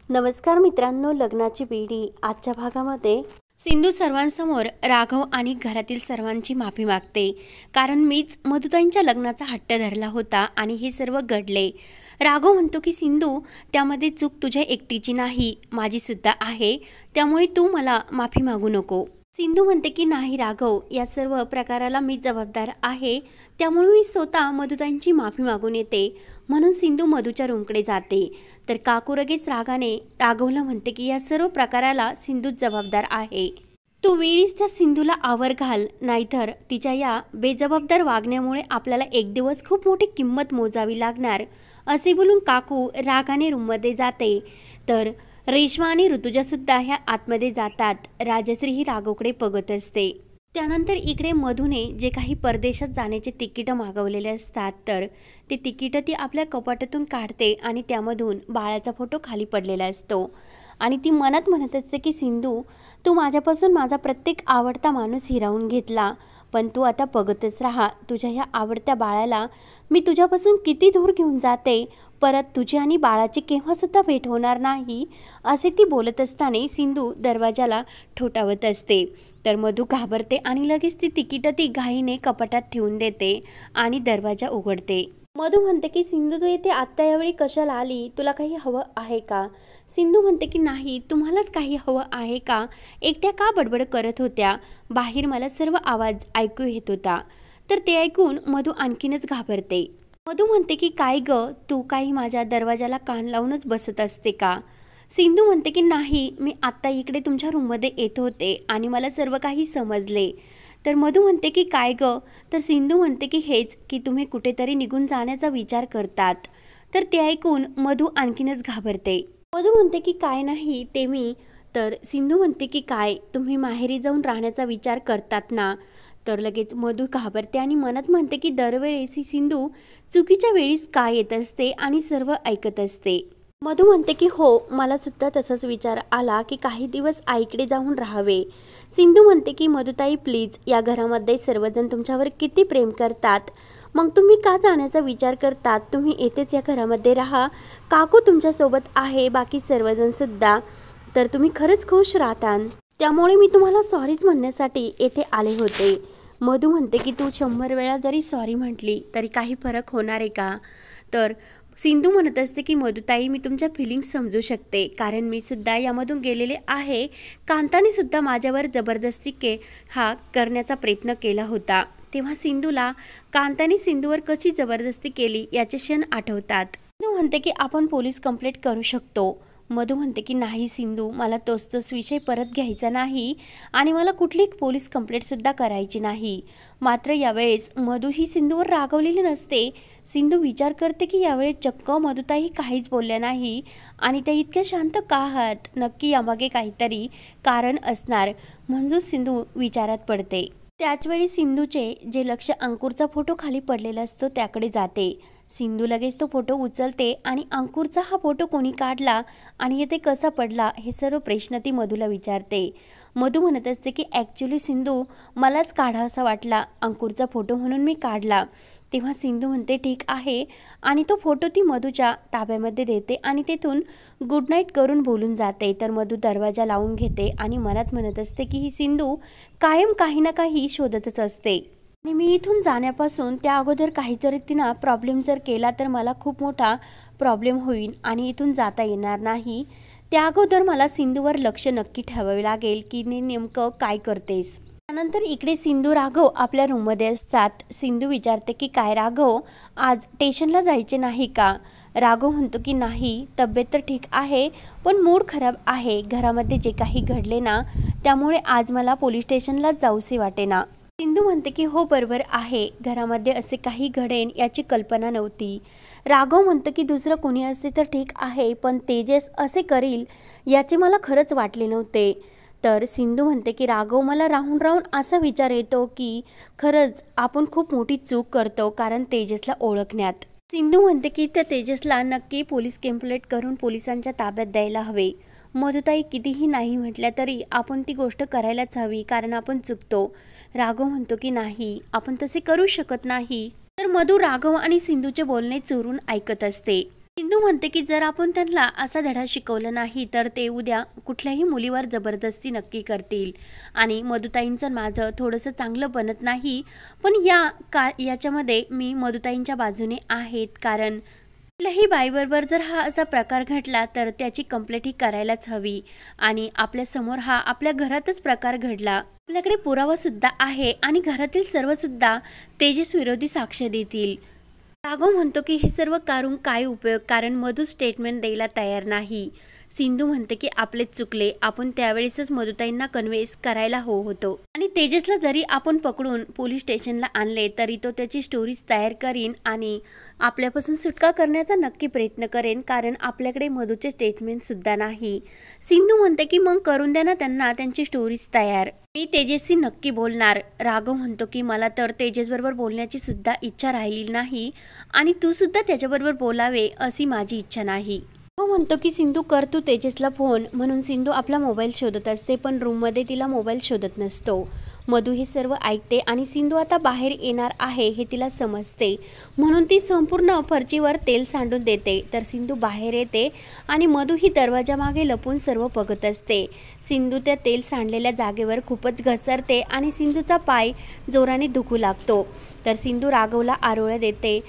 नमस्कार मित्रांनो, लग्नाची बेडी आजच्या भागामध्ये सिंधू सर्वांसमोर राघव आणि घरातील सर्वांची माफी मागते, कारण मीच मधुताईंच्या लग्नाचा हट्ट धरला होता आणि हे सर्व घडले। राघव म्हणतो की सिंधू, त्यामध्ये चूक तुझ्या एकटीची नाही, माझी सुद्धा आहे, त्यामुळे तू मला माफी मागू नको। सिंधू म्हणते की नाही राघव, या सर्व प्रकाराला मी जबाबदार आहे, त्यामुळे मी स्वतः मधुताईंची माफी मागून येते। म्हणून सिंधू मधूच्या रूमकडे जाते, तर काकू लगेच रागाने राघवला म्हणते की या सर्व प्रकाराला सिंधूच जबाबदार आहे। तू वेळीच त्या सिंधूला आवर घाल, नाहीतर तिच्या या बेजबाबदार वागण्यामुळे आपल्याला एक दिवस खूप मोठी किंमत मोजावी लागणार, असे बोलून काकू रागाने रूममध्ये जाते। तर रेश्मा आणि ऋतुजा सुद्धा ह्या आतमध्ये जातात। राजश्री ही राघवकडे बघत असते। त्यानंतर इकडे मधूने जे काही परदेशात जाण्याचे तिकीट मागवलेले असतात, तर ते तिकीट ती आपल्या कपाटातून काढते आणि त्यामधून बाळाचा फोटो खाली पडलेला असतो आणि ती मनात म्हणत असते की सिंधू, तू माझ्यापासून माझा प्रत्येक आवडता माणूस हिरावून घेतला, पण तू आता बघतच राहा, तुझ्या ह्या आवडत्या बाळाला मी तुझ्यापासून किती दूर घेऊन जाते, परत तुझी आणि बाळाची केव्हासुद्धा भेट होणार नाही, असे ती बोलत असताना सिंधू दरवाजाला ठोठावत असते। तर मधू घाबरते आणि लगेच ती तिकीट ती घाईने कपाटात ठेवून देते आणि दरवाजा उघडते। मधू म्हणते की सिंधू, तू येथे आत्ता यावेळी कशाला आली, तुला काही हवं आहे का? सिंधू म्हणते की नाही, तुम्हालाच काही हवं आहे का? एकट्या का बडबड करत होत्या? बाहेर मला सर्व आवाज ऐकू येत होता। तर ते ऐकून मधू आणखीनच घाबरते। मधू म्हणते की काय ग, तू काही माझ्या दरवाजाला कान लावूनच बसत असते का? सिंधू म्हणते की नाही, मी आत्ता इकडे तुमच्या रूममध्ये येत होते आणि मला सर्व काही समजले। तर मधू म्हणते की काय ग? तर सिंधू म्हणते की हेच, की तुम्ही कुठेतरी निघून जाण्याचा विचार करतात। तर ते ऐकून मधू आणखीनच घाबरते। मधू म्हणते की काय नाही ते मी। तर सिंधू म्हणते की काय, तुम्ही माहेरी जाऊन राहण्याचा विचार करतात ना? तर लगेच मधू घाबरते आणि मनात म्हणते की दरवेळेस ही सिंधू चुकीच्या वेळीस का येत असते आणि सर्व ऐकत असते। मधू म्हणते की हो, मला सुद्धा तसाच विचार आला की काही दिवस आईकडे जाऊन राहावे। सिंधू म्हणते की मधुताई प्लीज, या घरामध्ये सर्वजण तुमच्यावर किती प्रेम करतात, मग तुम्ही का जाण्याचा विचार करतात? तुम्ही येतेच या घरामध्ये राहा, काकू तुमच्यासोबत आहे, बाकी सर्वजण सुद्धा, तर तुम्ही खरंच खुश राहता, त्यामुळे मी तुम्हाला सॉरीच म्हणण्यासाठी येथे आले होते। मधू म्हणते की तू 100 वेळा जरी सॉरी म्हटली तरी काही फरक होणार आहे का? तर सिंधू म्हणत असते की मधुताई, मी तुमच्या फिलिंग्स समजू शकते, कारण मी सुद्धा यामधून गेलेले आहे। कांताने सुद्धा माझ्यावर जबरदस्ती करण्याचा प्रयत्न केला होता, तेव्हा सिंधूला कांताने सिंधूवर कशी जबरदस्ती केली याचे क्षण आठवतात। सिंधू म्हणते की आपण पोलीस कंप्लेंट करू शकतो। मधू म्हणते की नाही सिंधू, मला तोच विषय परत घ्यायचा नाही आणि मला कुठली पोलीस कंप्लेंटसुद्धा करायची नाही। मात्र यावेळेस मधू ही सिंधूवर रागवलेली नसते। सिंधू विचार करते की यावेळेस चक्क मधुताई काहीच बोलल्या नाही आणि त्या इतक्या शांत का आहात, नक्की यामागे काहीतरी कारण असणार, म्हणून सिंधू विचारात पडते। त्याचवेळी सिंधूचे जे लक्ष अंकुरचा फोटो खाली पडलेला असतो त्याकडे जाते। सिंधू लगेच तो फोटो उचलते आणि अंकुरचा हा फोटो कोणी काढला आणि येथे कसा पडला हे सर्व प्रश्न ती मधूला विचारते। मधू म्हणत असते की ॲक्च्युली सिंधू, मलाच काढावासा वाटला अंकुरचा फोटो म्हणून मी काढला। तेव्हा सिंधू म्हणते ठीक आहे आणि तो फोटो ती मधूच्या ताब्यामध्ये देते आणि तेथून गुड नाईट करून बोलून जाते। तर मधू दरवाजा लावून घेते आणि मनात म्हणत असते की ही सिंधू कायम काही ना काही शोधतच असते आणि मी इथून जाण्यापासून त्या अगोदर काहीतरी तिनं प्रॉब्लेम जर केला तर मला खूप मोठा प्रॉब्लेम होईल आणि इथून जाता येणार नाही। त्या अगोदर मला सिंधूवर लक्ष नक्की ठेवावे लागेल की नेमकं काय करतेस। त्यानंतर इकडे सिंधू राघव आपल्या रूममध्ये असतात। सिंधू विचारते की काय राघव, आज स्टेशनला जायचे नाही का? राघव म्हणतो की नाही, तब्येत तर ठीक आहे, पण मूड खराब आहे, घरामध्ये जे काही घडले ना त्यामुळे आज मला पोलीस स्टेशनला जाऊसे वाटेना। सिंधू म्हणते की हो बरोबर आहे, घरामध्ये असे काही घडेन याची कल्पना नव्हती। राघव म्हणतो की दुसरं कोणी असते तर ठीक आहे, पण तेजस असे करील याचे मला खरंच वाटले नव्हते। तर सिंधू म्हणते की राघव, मला राहून राहून असा विचार येतो की खरंच आपण खूप मोठी चूक करतो कारण तेजसला ओळखण्यात। सिंधू म्हणते की त्या तेजसला नक्की पोलीस कंप्लेंट करून पोलिसांच्या ताब्यात द्यायला हवे। मधुताई कितीही नाही म्हटल्या तरी आपण ती गोष्ट करायलाच हवी, कारण आपण चुकतो। राघव म्हणतो की नाही, आपण तसे करू शकत नाही। तर मधू राघव आणि सिंधूचे बोलणे चोरून ऐकत असते। सिंधू म्हणते की जर आपण त्यांना असा धडा शिकवला नाही तर ते उद्या कुठल्याही मुलीवर जबरदस्ती नक्की करतील आणि मधुताईंचं माझं थोडंसं चांगलं बनत नाही, पण याच्यामध्ये मी मधुताईंच्या बाजूने आहेत, कारण कुठल्याही बाईबरोबर जर हा असा प्रकार घडला तर त्याची कंप्लेंट ही करायलाच हवी आणि आपल्यासमोर हा आपल्या घरातच प्रकार घडला, आपल्याकडे पुरावा सुद्धा आहे आणि घरातील सर्वसुद्धा तेजस विरोधी साक्ष देतील. राघव म्हणतो की हे सर्व करून काय उपयोग, कारण मधू स्टेटमेंट द्यायला तयार नाही. सिंधू म्हणते की आपलेच चुकले, आपण त्यावेळेसच मधुताईंना कन्व्हिन्स करायला होतो आणि तेजसला जरी आपण पकडून पोलीस स्टेशनला आणले तरी तो त्याची स्टोरीज तयार करीन आणि आपल्यापासून सुटका करण्याचा नक्की प्रयत्न करेन, कारण आपल्याकडे मधूचे स्टेटमेंट सुद्धा नाही. सिंधू म्हणते की मग करून द्या ना त्यांना त्यांची स्टोरीज तयार, मी तेजसशी नक्की बोलणार. राघव म्हणतो की मला तर तेजसबरोबर बोलण्याची सुद्धा इच्छा राहिली नाही आणि तू सुद्धा त्याच्याबरोबर बोलावे अशी माझी इच्छा नाही. तो म्हणतो की सिंधू कर तू तेजसला फोन, म्हणून सिंधू आपला मोबाईल शोधत असते पण रूममध्ये तिला मोबाईल शोधत नसतो. मधू हे सर्व ऐकते आणि सिंधू आता बाहेर येणार आहे हे तिला समजते, म्हणून ती संपूर्ण फरचीवर तेल सांडून देते. तर सिंधू बाहेर येते आणि मधू ही दरवाजामागे लपून सर्व बघत असते. सिंधू त्या तेल सांडलेल्या जागेवर खूपच घसरते आणि सिंधूचा पाय जोराने दुखू लागतो. तर सिंधू राघवला आरोळ्या देते.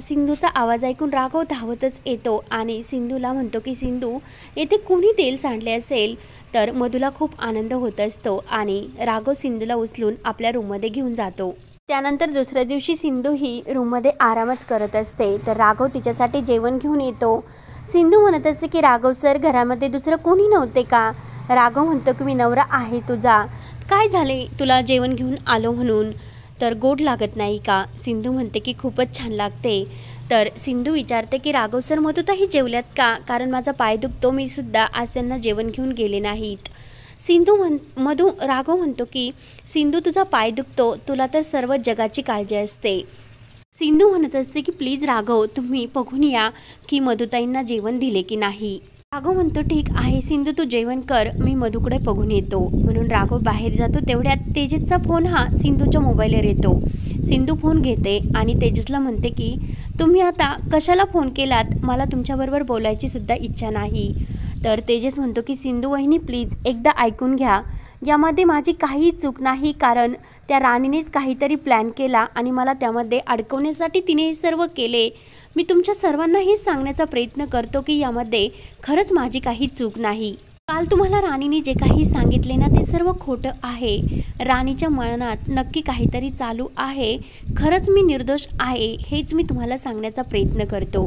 सिंधूचा आवाज ऐकून राघव धावतच येतो आणि सिंधूला म्हणतो की सिंधू येथे कोणी तेल सांडले असेल. तर मधूला खूप आनंद होत असतो आणि राघव सिंधूला उचलून आपल्या रूममध्ये घेऊन जातो. त्यानंतर दुसऱ्या दिवशी सिंधू ही रूममध्ये आरामच करत असते. तर राघव तिच्यासाठी जेवण घेऊन येतो. सिंधू म्हणत असते की राघव सर घरामध्ये दुसरं कोणी नव्हते का? राघव म्हणतो की मी नवरा आहे तुझा, काय झाले तुला जेवण घेऊन आलो म्हणून, तर गोड लागत नाही का? सिंधू म्हणते की खूपच छान लागते. तर सिंधू विचारते की राघव सर मधुताई जेवल्यात का, कारण माझा पाय दुखतो, मी सुद्धा आज त्यांना जेवण घेऊन गेले नाहीत. राघव म्हणतो की सिंधू तुझा पाय दुखतो, तुला तर सर्व जगाची काळजी असते. सिंधू म्हणत असते की प्लीज राघव तुम्ही बघून या की मधुताईंना जेवण दिले की नाही. राघव म्हणतो ठीक आहे सिंधू तू जेवण कर, मी मधूकडे बघून येतो. म्हणून राघव बाहेर जातो. तेवढ्यात तेजसचा फोन हा सिंधूच्या मोबाईलवर येतो. सिंधू फोन घेते आणि तेजसला म्हणते की तुम्ही आता कशाला फोन केलात, मला तुमच्याबरोबर बोलायची सुद्धा इच्छा नाही. तर तेजस म्हणतो की सिंधू वहिनी प्लीज एकदा ऐकून घ्या, यामध्ये माझी काही चूक नाही, कारण त्या राणीनेच काहीतरी प्लॅन केला आणि मला त्यामध्ये अडकवण्यासाठी तिने हे सर्व केले. मी तुमच्या सर्वांना हेच सांगण्याचा प्रयत्न करतो की यामध्ये खरंच माझी काही चूक नाही. काल तुम्हाला राणीने जे काही सांगितले ना ते सर्व खोटं आहे. राणीच्या मनात नक्की काहीतरी चालू आहे. खरंच मी निर्दोष आहे हेच मी तुम्हाला सांगण्याचा प्रयत्न करतो.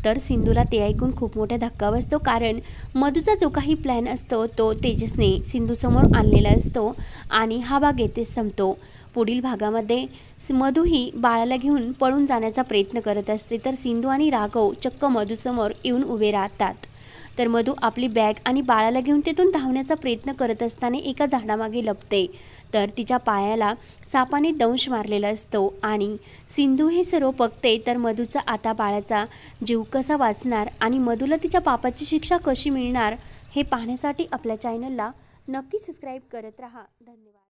तर सिंधूला ते ऐकून खूप मोठा धक्का बसतो, कारण मधूचा जो काही प्लॅन असतो तो तेजसने सिंधूसमोर आणलेला असतो आणि हा भाग येथेच संपतो. पुढील भागामध्ये मधू ही बाळाला घेऊन पळून जाण्याचा प्रयत्न करत असते. तर सिंधू आणि राघव चक्क मधूसमोर येऊन उभे राहतात. तर मधू आपली बॅग आणि बाळाला घेऊन तेथून धावण्याचा प्रयत्न करत असताना एका झाडामागे लपते. तर तिच्या पायाला सापाने दंश मारलेला असतो आणि सिंधू हे सर्व बघते. तर मधूचा आता बाळाचा जीव कसा वाचणार आणि मधूला तिच्या पापाची शिक्षा कशी मिळणार हे पाहण्यासाठी आपल्या चॅनलला नक्की सबस्क्राईब करत राहा. धन्यवाद.